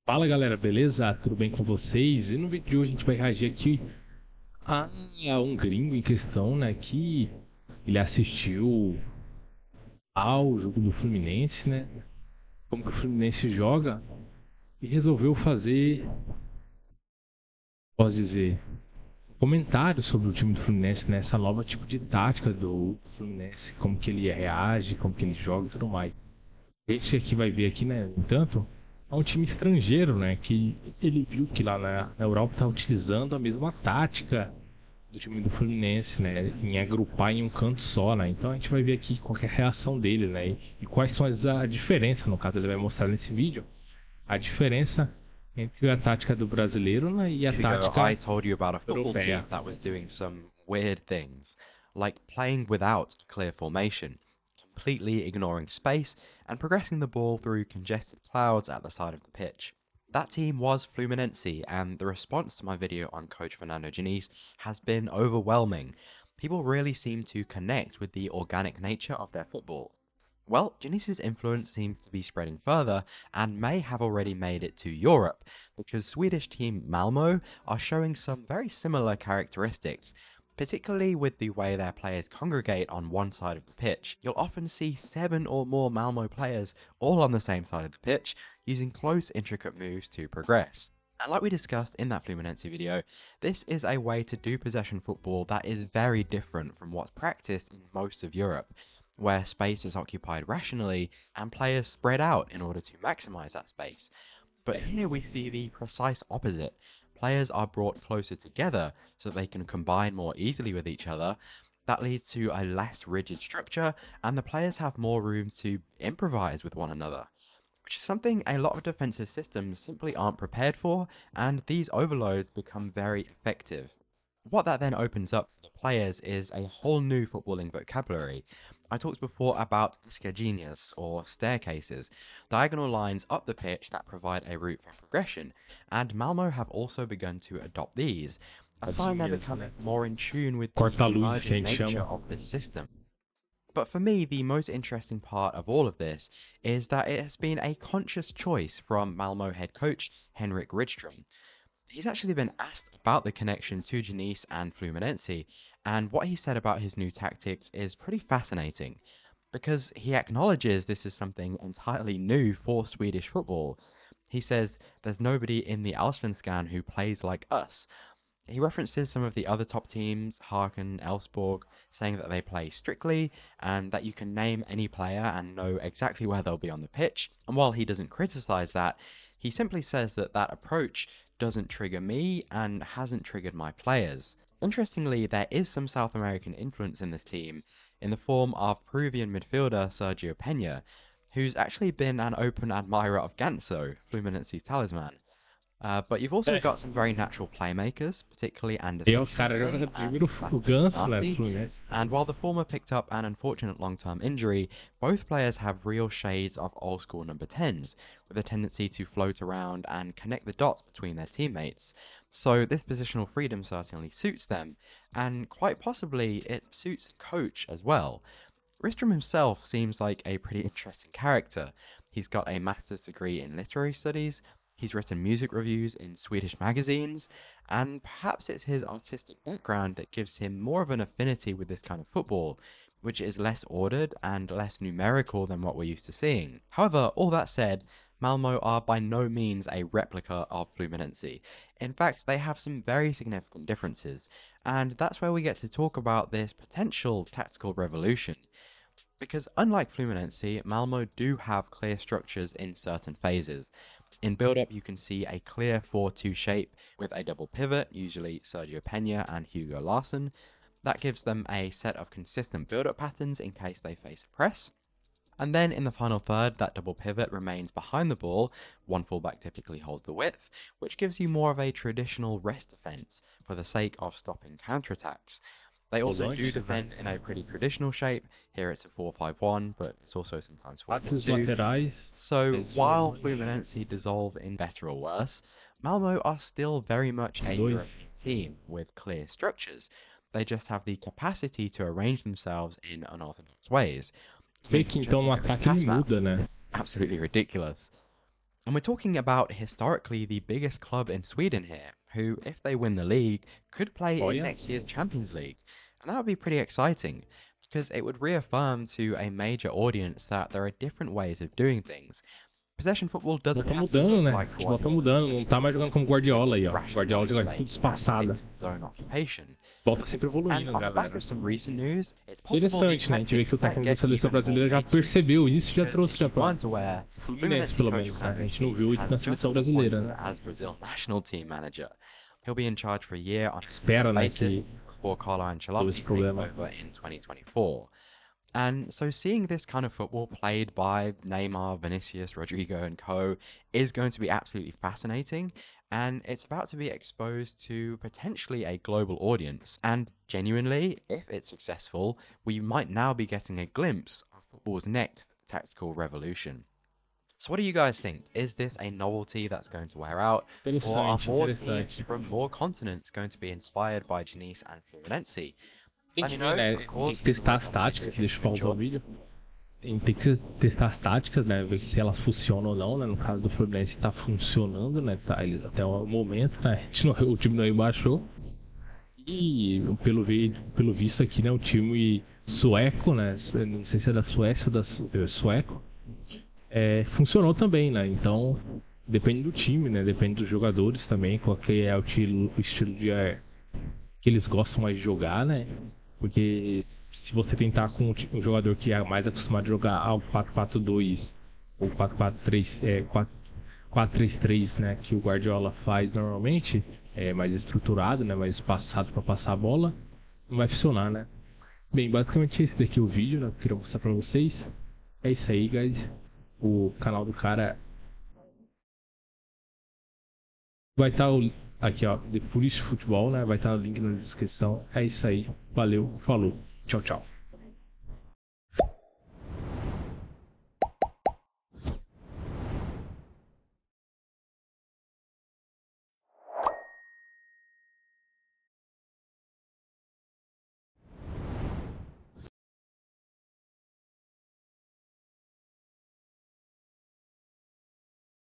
Fala galera, beleza? Tudo bem com vocês? E no vídeo de hoje a gente vai reagir aqui a um gringo em questão, né? Que ele assistiu ao jogo do Fluminense, né? Como que o Fluminense joga e resolveu fazer, posso dizer, comentários sobre o time do Fluminense, né? Essa nova tipo de tática do Fluminense, como que ele reage, como que ele joga e tudo mais. Esse aqui vai ver aqui, né? No entanto, é um time estrangeiro, né? Que ele viu que lá na Europa está utilizando a mesma tática do time do Fluminense, né? Em agrupar em um canto só, né? Então a gente vai ver aqui qual que é a reação dele, né? E quais são a diferença, no caso ele vai mostrar nesse vídeo, a diferença entre a tática do brasileiro, né, e a Years ago, I tática told you about a football team europeia. that was doing some weird things, like playing without clear formation, completely ignoring space, and progressing the ball through congested clouds at the side of the pitch. That team was Fluminense, and the response to my video on Coach Fernando Diniz has been overwhelming. People really seem to connect with the organic nature of their football. Well, Dionys's influence seems to be spreading further and may have already made it to Europe, because Swedish team Malmo are showing some very similar characteristics, particularly with the way their players congregate on one side of the pitch. You'll often see 7 or more Malmo players all on the same side of the pitch, using close, intricate moves to progress. And like we discussed in that Fluminense video, this is a way to do possession football that is very different from what's practiced in most of Europe, where space is occupied rationally and players spread out in order to maximize that space. But here we see the precise opposite. Players are brought closer together so they can combine more easily with each other. That leads to a less rigid structure, and the players have more room to improvise with one another, which is something a lot of defensive systems simply aren't prepared for, and these overloads become very effective. What that then opens up for the players is a whole new footballing vocabulary. I talked before about escadinhas, or staircases, diagonal lines up the pitch that provide a route for progression, and Malmo have also begun to adopt these, a sign they're Tadinhas, né? becoming more in tune with the Corta-luzes que a emerging gente nature chama. of this system. But for me, the most interesting part of all of this is that it has been a conscious choice from Malmo head coach Henrik Rydström. He's actually been asked about the connection to Janice and Fluminense, and what he said about his new tactics is pretty fascinating, because he acknowledges this is something entirely new for Swedish football. He says, "There's nobody in the Allsvenskan who plays like us." He references some of the other top teams, Haken, Elfsborg, saying that they play strictly and that you can name any player and know exactly where they'll be on the pitch. And while he doesn't criticize that, he simply says that that approach doesn't trigger me and hasn't triggered my players. Interestingly, there is some South American influence in this team in the form of Peruvian midfielder Sergio Pena, who's actually been an open admirer of Ganso, Fluminense's talisman. But you've also É, got some very natural playmakers, particularly e Anderson os caras Ponce jogam and primeiro o Sebastian Ganso, né, do Donati. Fluminense. And while the former picked up an unfortunate long-term injury, both players have real shades of old-school number 10s, with a tendency to float around and connect the dots between their teammates. So this positional freedom certainly suits them, and quite possibly it suits the coach as well. Ristrom himself seems like a pretty interesting character. He's got a master's degree in literary studies, he's written music reviews in Swedish magazines, and perhaps it's his artistic background that gives him more of an affinity with this kind of football, which is less ordered and less numerical than what we're used to seeing. However, all that said, Malmo are by no means a replica of Fluminense. In fact, they have some very significant differences, and that's where we get to talk about this potential tactical revolution. Because unlike Fluminense, Malmo do have clear structures in certain phases. In build-up, you can see a clear 4-2 shape with a double pivot, usually Sergio Pena and Hugo Larsson. That gives them a set of consistent build-up patterns in case they face a press. And then in the final third, that double pivot remains behind the ball. One fullback typically holds the width, which gives you more of a traditional rest defense for the sake of stopping counterattacks. They also do Volantes, né? defend in a pretty traditional shape. Here it's a 4-5-1, but it's also sometimes Ataques 4-4-2. laterais, So esses while volantes, Fluminense dissolve in better or worse, Malmo are still very much a dois. European team with clear structures. They just have the capacity to arrange themselves in unorthodox ways, Vê que making então just no every ataque ele pass map muda, né? absolutely ridiculous. And we're talking about historically the biggest club in Sweden here, who, if they win the league, could play in Olha, next year's Champions League. And that would be pretty exciting, because it would reaffirm to a major audience that there are different ways of doing things. Possession football não doesn't tá have to mudando, look né? like O futebol what tá mudando, não tá mais jogando como Guardiola aí, ó. rational Guardiola joga space tudo and espaçada. fixed zone occupation. Volta sempre And evoluindo, on the back galera. of some recent news, it's possible Interessante, né? A gente vê que o that técnico da get seleção even more brasileira já mainstream, percebeu isso, já because trouxe já if pra one's aware, Fluminense, pelo coach menos, né? A gente não Fernandes viu isso has na just seleção been brasileira, appointed né? as Brazil national team manager. He'll be in charge for a year on a Espera, né, basis que before Carlo todo Ancelotti esse takes problema. over in 2024. And so seeing this kind of football played by Neymar, Vinicius, Rodrigo and co is going to be absolutely fascinating, and it's about to be exposed to potentially a global audience. And genuinely, if it's successful, we might now be getting a glimpse of football's next tactical revolution. So what do you guys think? Is this a novelty that's going to wear out, or are Interessante, more teams interessante. from more continents going to be inspired by Diniz and Fluminense? Tem Let que me ver, know, né? of Tem course, que testar as táticas, deixa eu pausar o vídeo. Tem que testar as táticas, né? Ver se elas funcionam ou não, né? No caso do Fluminense tá funcionando, né? Tá, eles, até o momento, né? A gente não, o time não embaixou. E pelo visto aqui, né? O time sueco, né? Não sei se é da Suécia ou sueco. Funcionou também, né? Então, depende do time, né? Depende dos jogadores também, qual que é o estilo que eles gostam mais de jogar, né? Porque se você tentar com um jogador que é mais acostumado a jogar ao 4-4-2 ou 4-4-3, 4-3-3, né, que o Guardiola faz normalmente, é mais estruturado, né, mais espaçado para passar a bola, não vai funcionar, né? Bem, basicamente esse daqui é o vídeo, né, que eu queria mostrar para vocês. É isso aí, guys. O canal do cara vai estar aqui, ó, The Foolish Futebol, né? Vai estar o link na descrição. É isso aí. Valeu, falou. Tchau, tchau.